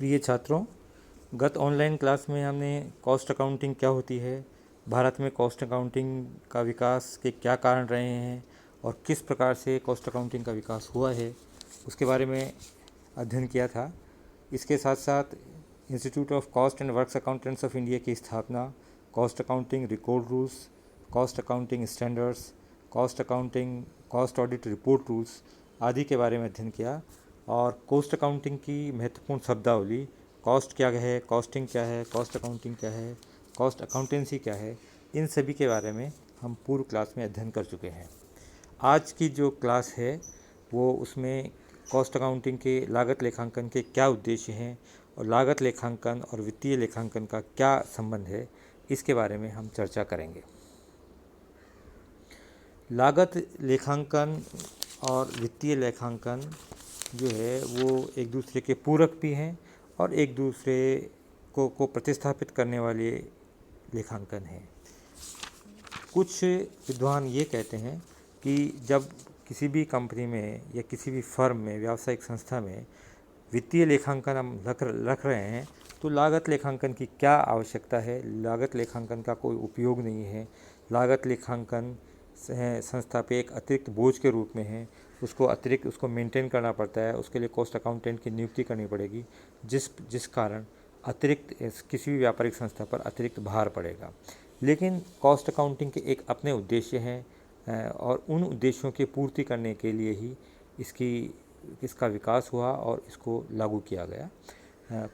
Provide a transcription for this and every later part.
प्रिय छात्रों, गत ऑनलाइन क्लास में हमने कॉस्ट अकाउंटिंग क्या होती है, भारत में कॉस्ट अकाउंटिंग का विकास के क्या कारण रहे हैं और किस प्रकार से कॉस्ट अकाउंटिंग का विकास हुआ है, उसके बारे में अध्ययन किया था। इसके साथ साथ institute of cost and works accountants of India की स्थापना, cost accounting record rules, cost accounting standards, cost accounting cost audit report rules आदि के बारे में अध्ययन किया। और कॉस्ट अकाउंटिंग की महत्वपूर्ण शब्दावली, कॉस्ट क्या है, कॉस्टिंग क्या है, कॉस्ट अकाउंटिंग क्या है, कॉस्ट अकाउंटेंसी क्या है, इन सभी के बारे में हम पूर्व क्लास में अध्ययन कर चुके हैं। आज की जो क्लास है वो उसमें कॉस्ट अकाउंटिंग के लागत लेखांकन के क्या उद्देश्य हैं और लागत लेखांकन और वित्तीय लेखांकन का क्या संबंध है, इसके बारे में हम चर्चा करेंगे। लागत लेखांकन और वित्तीय लेखांकन जो है वो एक दूसरे के पूरक भी हैं और एक दूसरे को प्रतिस्थापित करने वाले लेखांकन हैं। कुछ विद्वान ये कहते हैं कि जब किसी भी कंपनी में या किसी भी फर्म में, व्यावसायिक संस्था में वित्तीय लेखांकन हम रख रहे हैं तो लागत लेखांकन की क्या आवश्यकता है, लागत लेखांकन का कोई उपयोग नहीं है, लागत लेखांकन संस्था पे एक अतिरिक्त बोझ के रूप में है, उसको मेंटेन करना पड़ता है, उसके लिए कॉस्ट अकाउंटेंट की नियुक्ति करनी पड़ेगी, जिस कारण अतिरिक्त किसी भी व्यापारिक संस्था पर अतिरिक्त भार पड़ेगा। लेकिन कॉस्ट अकाउंटिंग के एक अपने उद्देश्य हैं और उन उद्देश्यों की पूर्ति करने के लिए ही इसका विकास हुआ और इसको लागू किया गया।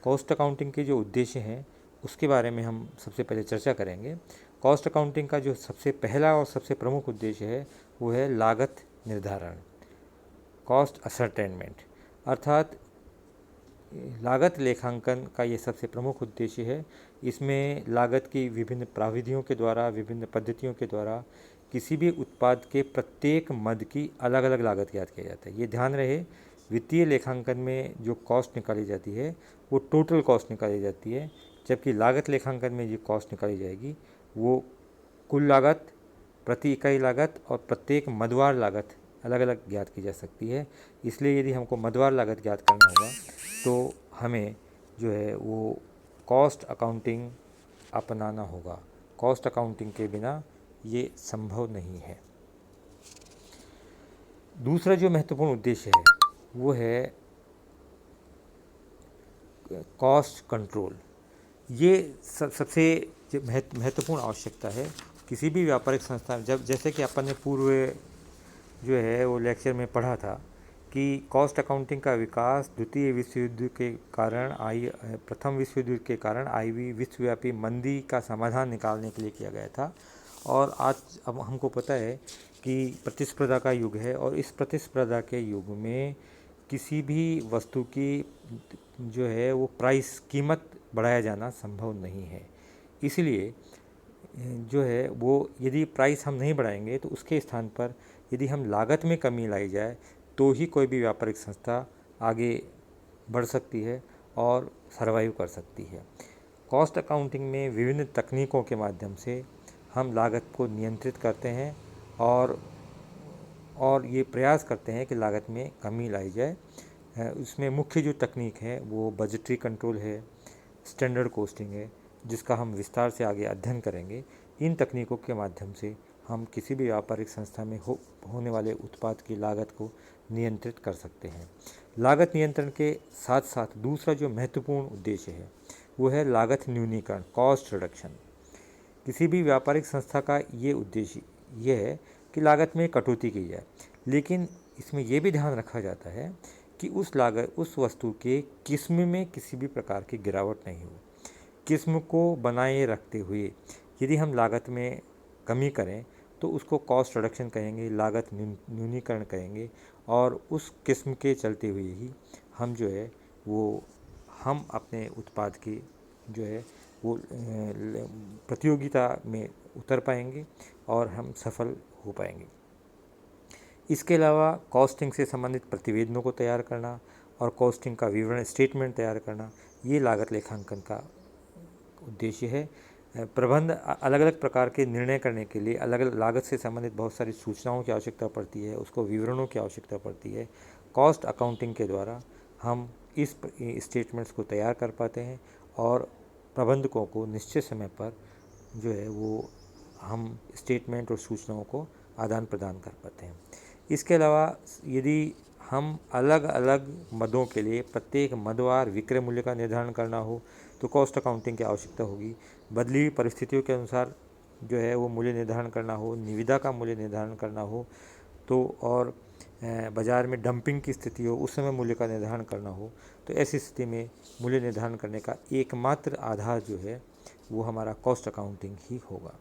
कॉस्ट अकाउंटिंग के जो उद्देश्य हैं उसके बारे में हम सबसे पहले चर्चा करेंगे। कॉस्ट अकाउंटिंग का जो सबसे पहला और सबसे प्रमुख उद्देश्य है वो है लागत निर्धारण, कॉस्ट असरटेनमेंट। अर्थात लागत लेखांकन का ये सबसे प्रमुख उद्देश्य है। इसमें लागत की विभिन्न प्राविधियों के द्वारा, विभिन्न पद्धतियों के द्वारा किसी भी उत्पाद के प्रत्येक मद की अलग अलग लागत ज्ञात किया जाता है। ये ध्यान रहे, वित्तीय लेखांकन में जो कॉस्ट निकाली जाती है वो टोटल कॉस्ट निकाली जाती है, जबकि लागत लेखांकन में जो कॉस्ट निकाली जाएगी वो कुल लागत, प्रति इकाई लागत और प्रत्येक मदवार लागत अलग अलग ज्ञात की जा सकती है। इसलिए यदि हमको मदवार लागत ज्ञात करना होगा तो हमें जो है वो कॉस्ट अकाउंटिंग अपनाना होगा। कॉस्ट अकाउंटिंग के बिना ये संभव नहीं है। दूसरा जो महत्वपूर्ण उद्देश्य है वो है कॉस्ट कंट्रोल। ये सबसे महत्वपूर्ण आवश्यकता है किसी भी व्यापारिक संस्था। जैसे कि अपन ने पूर्व जो है वो लेक्चर में पढ़ा था कि कॉस्ट अकाउंटिंग का विकास द्वितीय विश्व युद्ध के कारण प्रथम विश्व युद्ध के कारण आई हुई विश्वव्यापी मंदी का समाधान निकालने के लिए किया गया था। और आज अब हमको पता है कि प्रतिस्पर्धा का युग है और इस प्रतिस्पर्धा के युग में किसी भी वस्तु की जो है वो कीमत बढ़ाया जाना संभव नहीं है। इसलिए जो है वो यदि प्राइस हम नहीं बढ़ाएंगे तो उसके स्थान पर यदि हम लागत में कमी लाई जाए तो ही कोई भी व्यापारिक संस्था आगे बढ़ सकती है और सर्वाइव कर सकती है। कॉस्ट अकाउंटिंग में विभिन्न तकनीकों के माध्यम से हम लागत को नियंत्रित करते हैं और ये प्रयास करते हैं कि लागत में कमी लाई जाए। उसमें मुख्य जो तकनीक है वो बजटरी कंट्रोल है, स्टैंडर्ड कॉस्टिंग है, जिसका हम विस्तार से आगे अध्ययन करेंगे। इन तकनीकों के माध्यम से हम किसी भी व्यापारिक संस्था में होने वाले उत्पाद की लागत को नियंत्रित कर सकते हैं। लागत नियंत्रण के साथ साथ दूसरा जो महत्वपूर्ण उद्देश्य है वो है लागत न्यूनीकरण, कॉस्ट रिडक्शन। किसी भी व्यापारिक संस्था का ये उद्देश्य ये है कि लागत में कटौती की जाए, लेकिन इसमें यह भी ध्यान रखा जाता है कि उस वस्तु के किस्म में किसी भी प्रकार की गिरावट नहीं हो। किस्म को बनाए रखते हुए यदि हम लागत में कमी करें तो उसको कॉस्ट रिडक्शन कहेंगे, लागत न्यूनीकरण कहेंगे। और उस किस्म के चलते हुए ही हम जो है वो हम अपने उत्पाद की जो है वो प्रतियोगिता में उतर पाएंगे और हम सफल हो पाएंगे। इसके अलावा कॉस्टिंग से संबंधित प्रतिवेदनों को तैयार करना और कॉस्टिंग का विवरण स्टेटमेंट तैयार करना, ये लागत लेखांकन का उद्देश्य है। प्रबंध अलग अलग प्रकार के निर्णय करने के लिए अलग अलग लागत से संबंधित बहुत सारी सूचनाओं की आवश्यकता पड़ती है, उसको विवरणों की आवश्यकता पड़ती है। कॉस्ट अकाउंटिंग के द्वारा हम इस स्टेटमेंट्स को तैयार कर पाते हैं और प्रबंधकों को निश्चित समय पर जो है वो हम स्टेटमेंट और सूचनाओं को आदान प्रदान कर पाते हैं। इसके अलावा यदि हम अलग अलग मदों के लिए प्रत्येक मदवार विक्रय मूल्य का निर्धारण करना हो तो कॉस्ट अकाउंटिंग की आवश्यकता होगी। बदली हुई परिस्थितियों के अनुसार जो है वो मूल्य निर्धारण करना हो, निविदा का मूल्य निर्धारण करना हो तो, और बाज़ार में डंपिंग की स्थिति हो उस समय मूल्य का निर्धारण करना हो तो ऐसी स्थिति में मूल्य निर्धारण करने का एकमात्र आधार जो है वो हमारा कॉस्ट अकाउंटिंग ही होगा।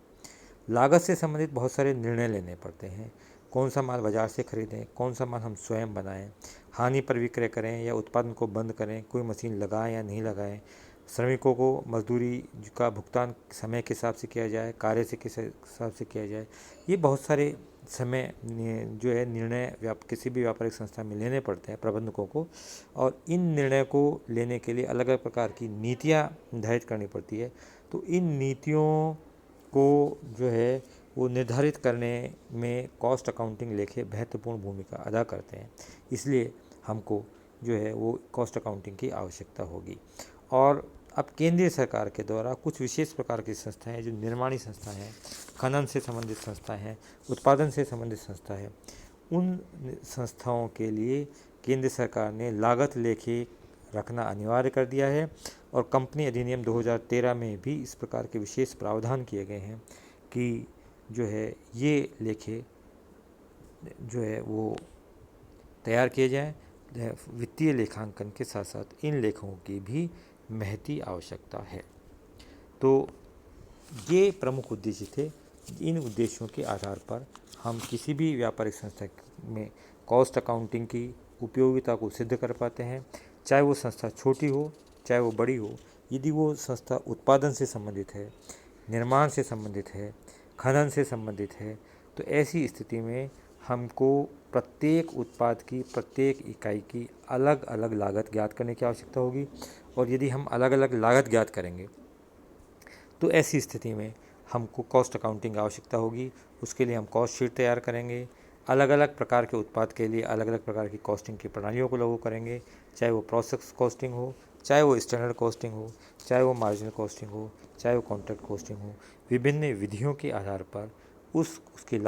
लागत से संबंधित बहुत सारे निर्णय लेने पड़ते हैं। कौन सा माल बाज़ार से खरीदें, कौन सा माल हम स्वयं बनाएं, हानि पर विक्रय करें या उत्पादन को बंद करें, कोई मशीन लगाएं या नहीं लगाएं, श्रमिकों को मजदूरी का भुगतान समय के हिसाब से किया जाए, कार्य से किस हिसाब से किया जाए। ये बहुत सारे समय जो है निर्णय किसी भी व्यापारिक संस्था में लेने पड़ते हैं प्रबंधकों को, और इन निर्णय को लेने के लिए अलग अलग प्रकार की नीतियाँ निर्धारित करनी पड़ती है। तो इन नीतियों को जो है वो निर्धारित करने में कॉस्ट अकाउंटिंग लेखे महत्वपूर्ण भूमिका अदा करते हैं। इसलिए हमको जो है वो कॉस्ट अकाउंटिंग की आवश्यकता होगी। और अब केंद्रीय सरकार के द्वारा कुछ विशेष प्रकार की संस्थाएं जो निर्माणी संस्थाएं हैं, खनन से संबंधित संस्थाएं हैं, उत्पादन से संबंधित संस्था है, उन संस्थाओं के लिए केंद्र सरकार ने लागत लेखे रखना अनिवार्य कर दिया है और कंपनी अधिनियम 2013 में भी इस प्रकार के विशेष प्रावधान किए गए हैं कि जो है ये लेखे जो है वो तैयार किए जाएं। वित्तीय लेखांकन के साथ साथ इन लेखों की भी महती आवश्यकता है। तो ये प्रमुख उद्देश्य थे। इन उद्देश्यों के आधार पर हम किसी भी व्यापारिक संस्था में कॉस्ट अकाउंटिंग की उपयोगिता को सिद्ध कर पाते हैं, चाहे वो संस्था छोटी हो चाहे वो बड़ी हो। यदि वो संस्था उत्पादन से संबंधित है, निर्माण से संबंधित है, खनन से संबंधित है, तो ऐसी स्थिति में हमको प्रत्येक उत्पाद की प्रत्येक इकाई की अलग अलग लागत ज्ञात करने की आवश्यकता होगी। और यदि हम अलग अलग लागत ज्ञात करेंगे तो ऐसी स्थिति में हमको कॉस्ट अकाउंटिंग की आवश्यकता होगी। उसके लिए हम कॉस्ट शीट तैयार करेंगे, अलग अलग प्रकार के उत्पाद के लिए अलग अलग प्रकार की कॉस्टिंग की प्रणालियों को लागू करेंगे, चाहे वो प्रोसेस कॉस्टिंग हो, चाहे वो स्टैंडर्ड कॉस्टिंग हो, चाहे वो मार्जिनल कॉस्टिंग हो, चाहे वो कॉन्ट्रैक्ट कॉस्टिंग हो। विभिन्न विधियों के आधार पर उसकी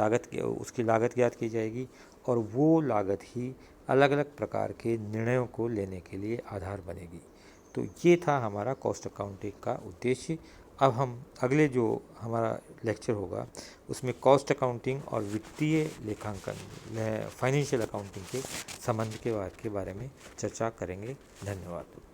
लागत ज्ञात की जाएगी और वो लागत ही अलग अलग प्रकार के निर्णयों को लेने के लिए आधार बनेगी। तो ये था हमारा कॉस्ट अकाउंटिंग का उद्देश्य। अब हम अगले जो हमारा लेक्चर होगा उसमें कॉस्ट अकाउंटिंग और वित्तीय लेखांकन फाइनेंशियल अकाउंटिंग के संबंध के बारे में चर्चा करेंगे। धन्यवाद।